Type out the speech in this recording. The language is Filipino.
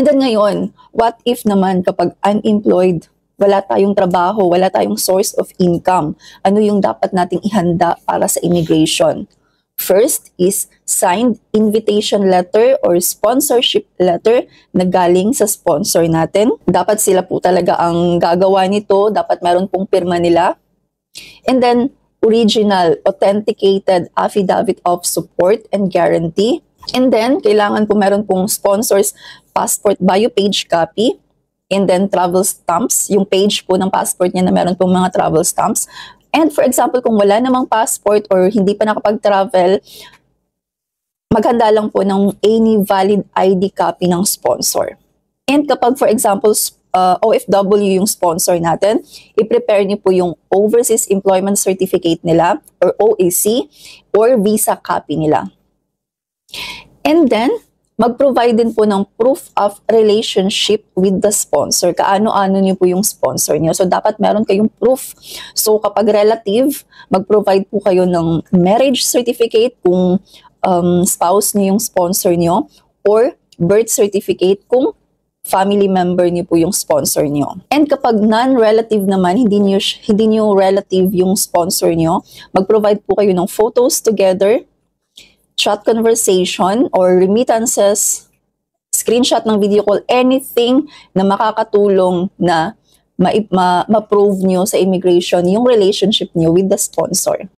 And then ngayon, what if naman kapag unemployed, wala tayong trabaho, wala tayong source of income? Ano yung dapat nating ihanda para sa immigration? First is signed invitation letter or sponsorship letter na galing sa sponsor natin. Dapat sila po talaga ang gagawa nito, dapat meron pong pirma nila. And then, original, authenticated affidavit of support and guarantee. And then, kailangan po meron pong sponsors passport bio page copy. And then, travel stamps, yung page po ng passport niya na meron pong mga travel stamps. And for example, kung wala namang passport or hindi pa nakapag-travel, maghanda lang po ng any valid ID copy ng sponsor. And kapag for example, OFW yung sponsor natin, i-prepare niyo po yung Overseas Employment Certificate nila or OEC or visa copy nila. And then, mag-provide din po ng proof of relationship with the sponsor. Kaano-ano niyo po yung sponsor niyo. So, dapat meron kayong proof. So, kapag relative, mag-provide po kayo ng marriage certificate kung spouse niyo yung sponsor niyo or birth certificate kung family member niyo po yung sponsor niyo. And kapag non-relative naman, hindi niyo relative yung sponsor niyo, mag-provide po kayo ng photos together, chat conversation or remittances, screenshot ng video call, anything na makakatulong na ma-prove nyo sa immigration yung relationship nyo with the sponsor.